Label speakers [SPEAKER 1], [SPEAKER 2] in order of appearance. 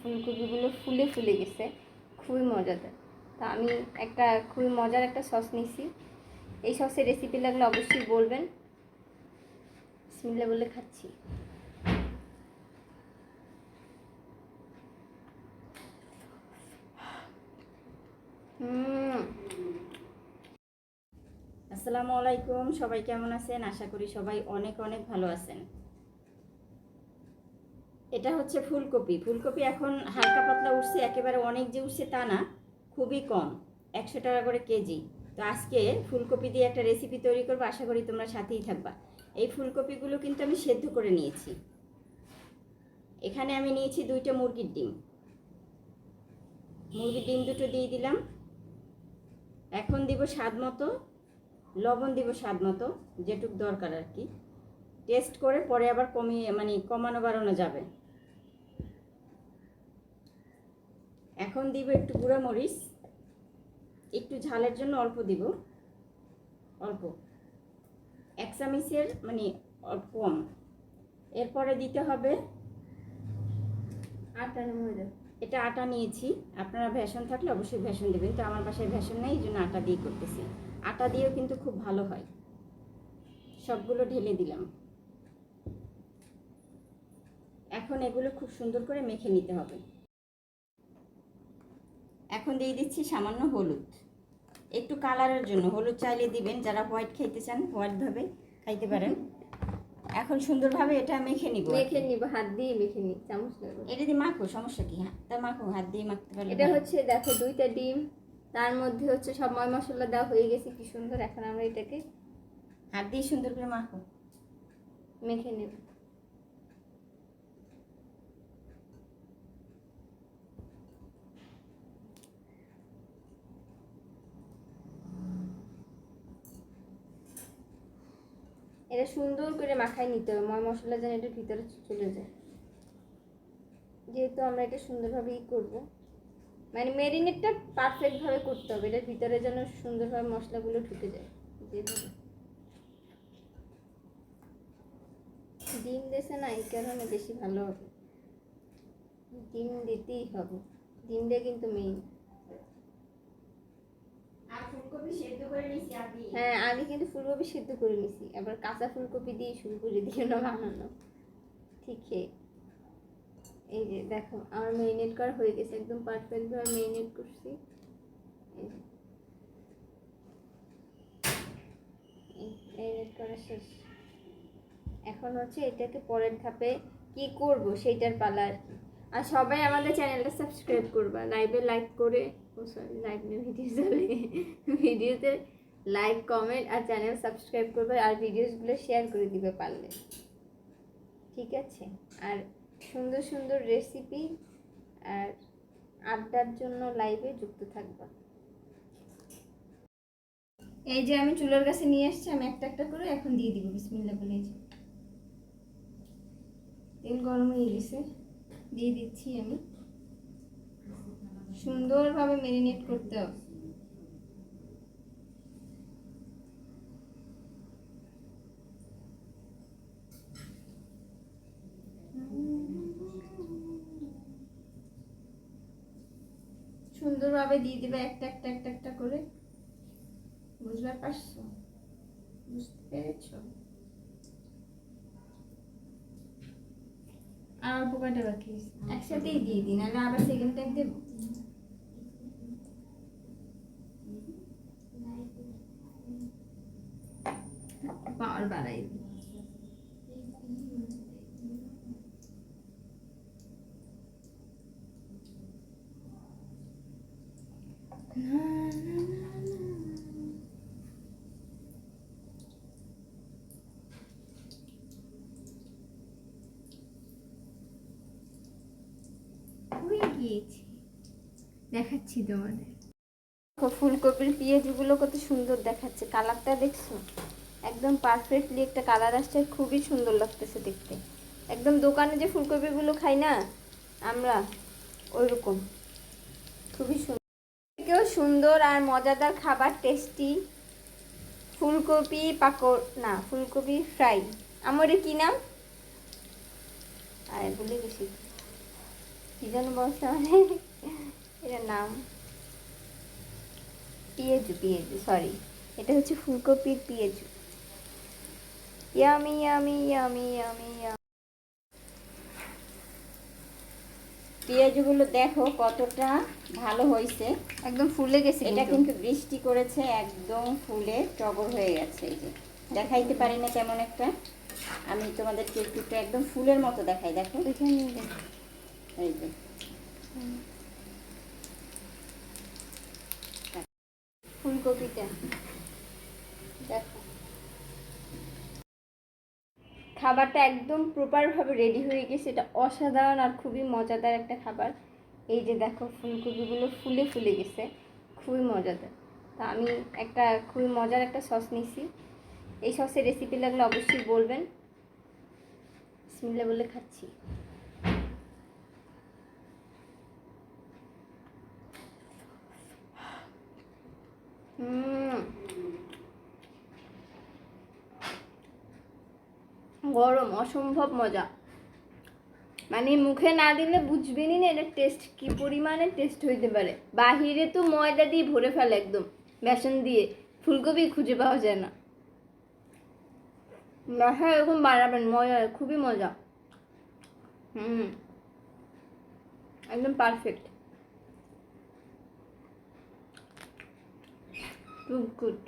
[SPEAKER 1] ফুলকপিগুলো ফুলে ফুলে গেছে, খুবই মজাদার। তা আমি একটা খুবই মজার একটা সস নিয়েছি। এই সসের রেসিপি লাগলে অবশ্যই বলবেন। বিসমিল্লাহ বলে খাচ্ছি।
[SPEAKER 2] আসসালামু আলাইকুম, সবাই কেমন আছেন? আশা করি সবাই অনেক অনেক ভালো আছেন। এটা হচ্ছে ফুলকপি। ফুলকপি এখন হালকা পাতলা উঠছে, একেবারে অনেক যে উঠছে তা না, খুবই কম, 100 টাকা করে কেজি। তো আজকে ফুলকপি দিয়ে একটা রেসিপি তৈরি করবো, আশা করি তোমরা সাথেই থাকবা। এই ফুলকপিগুলো কিন্তু আমি সেদ্ধ করে নিয়েছি। এখানে আমি নিয়েছি 2টা মুরগির ডিম। মুরগির ডিম দুটো দিয়ে দিলাম। এখন দিব স্বাদ মতো লবণ, দিব স্বাদ মতো, যেটুক দরকার আর কি। টেস্ট করে পরে আবার কমানো বাড়ানো যাবে। এখন দিব একটু গুঁড়া মরিচ, একটু ঝালের জন্য অল্প দিব, অল্প 1 চামচের কম। এরপরে দিতে হবে
[SPEAKER 1] আটা।
[SPEAKER 2] এটা আটা নিয়েছি, আপনারা ভেষণ থাকলে অবশ্যই ভেষণ দেবেন, তো আমার বাসায় ভেষণ নেই, এই জন্য আটা দিয়ে করতেছি। আটা দিয়েও কিন্তু খুব ভালো হয়। সবগুলো ঢেলে দিলাম। এখন এগুলো খুব সুন্দর করে মেখে নিতে হবে। এখন দিয়ে দিচ্ছি সামান্য হলুদ, একটু কালারের জন্য। হলুদ চাইলে দিবেন, যারা হোয়াইট খাইতে চান হোয়াইটভাবে খাইতে পারেন। এখন সুন্দরভাবে এটা মেখে নিব,
[SPEAKER 1] হাত দিয়ে মেখে নিই, চামচ লাগবে।
[SPEAKER 2] এটা দিয়ে মাখো, সমস্যা কি? হ্যাঁ, তা মাখো, হাত দিয়ে মাখতে পারলে।
[SPEAKER 1] এটা হচ্ছে দেখো 2টা ডিম, তার মধ্যে হচ্ছে সব ময় মশলা দেওয়া হয়ে গেছে, কি সুন্দর। এখন আমরা এটাকে
[SPEAKER 2] হাত দিয়ে সুন্দর করে মাখো,
[SPEAKER 1] মেখে নেব। এটা সুন্দর করে মাখায় নিতে হবে, ময় মশলা যেন এটার ভিতরে চলে যায়। যেহেতু আমরা এটা সুন্দরভাবে করবো, ম্যারিনেটটা পারফেক্টভাবে করতে হবে, এটার ভিতরে যেন সুন্দরভাবে মশলাগুলো ঢুকে যায়। যেভাবে ডিম দেশে না, এই কারণে বেশি ভালো হবে। ডিম দিতেই হবে, ডিমটা কিন্তু মেইন। হ্যাঁ, আমি কিন্তু ফুলকপি সিদ্ধ করে নিছি, আবার কাঁচা ফুলকপি দিয়ে শুরু করে দিও না বানানো, ঠিক আছে? এই যে দেখো আমার ম্যারিনেট করা হয়ে গেছে, একদম পারফেক্টভাবে ম্যারিনেট করছি। ম্যারিনেট করা শেষ। এখন হচ্ছে এটাকে পরের ধাপে কি করব সেইটার পালা আর কি। আর সবাই আমাদের চ্যানেলটা সাবস্ক্রাইব করবা, লাইভে লাইক করে, লাইভ নিয়ে ভিডিওতে লাইক কমেন্ট আর চ্যানেল সাবস্ক্রাইব করবে, আর ভিডিওসগুলো শেয়ার করে দিবে পারলে, ঠিক আছে? আর সুন্দর সুন্দর রেসিপি আর আড্ডার জন্য লাইভে যুক্ত থাকবা। এই যে আমি চুলার কাছে নিয়ে আসছি, আমি একটা একটা করে এখন দিয়ে দিব বিসমিল্লাহ বলে। তেল গরম হয়ে গেছে, দিয়ে দিচ্ছি আমি। সুন্দরভাবে ম্যারিনেট করতে হবে। সুন্দরভাবে দিয়ে দিবে একটা একটা একটা একটা করে, বুঝতে পারছো? বুঝতে পেরেছো? আর অল্প কটা বাকি, একসাথেই দিয়ে দিই, নাহলে আবার সেকেন্ড টাইম দেবো। পাওয়ার বাড়াই দিই। দেখাচ্ছি তোমাদের। ফুলকপির পেঁয়াজগুলো কত সুন্দর দেখাচ্ছে, কালারটা দেখছো? একদম পারফেক্টলি একটা কালার আসছে, খুবই সুন্দর লাগতেছে দেখতে। একদম দোকানে যে ফুলকপিগুলো খাই না আমরা, ওইরকম খুবই সুন্দর। কেউ সুন্দর আর মজাদার খাবার, টেস্টি ফুলকপি পাকোড়া, না ফুলকপি ফ্রাই। আমার কি নাম? আর ভুলে গেছি। কি যেন বলতে মানে এটার নাম পিঁয়াজু, সরি, এটা হচ্ছে ফুলকপির পিঁয়াজু। Yummy yummy yummy yummy.
[SPEAKER 2] পেঁয়াজগুলো দেখো কতটা ভালো হয়েছে,
[SPEAKER 1] একদম ফুলে গেছে
[SPEAKER 2] এটা কিন্তু বৃষ্টি করেছে, একদম ফুলে টগর হয়ে গেছে। এই যে দেখাইতে পারি না কেমন একটা, আমি তোমাদেরকে একটু একদম ফুলের মতো দেখাই, দেখো এই যে
[SPEAKER 1] ফুলকপিটা দেখো। খাবারটা একদম প্রপারভাবে রেডি হয়ে গেছে, এটা অসাধারণ আর খুবই মজাদার একটা খাবার। এই যে দেখো ফুলকপিগুলো ফুলে ফুলে গেছে, খুবই মজাদার। তা আমি একটা খুবই মজার একটা সস নিছি, এই সসের রেসিপি লাগলে অবশ্যই বলবেন। বিসমিল্লাহ বলে খাচ্ছি। গরম, অসম্ভব মজা, মানে মুখে না দিলে বুঝবেনই না এটা টেস্ট কি পরিমাণে টেস্ট হইতে পারে। বাহিরে তো ময়দা দিয়ে ভরে ফেলে একদম, বেসন দিয়ে, ফুলকপি খুঁজে পাওয়া যায় না। বাসায় এরকম বানাবেন, মজা, খুবই মজা। একদম পারফেক্ট, খুব গুড।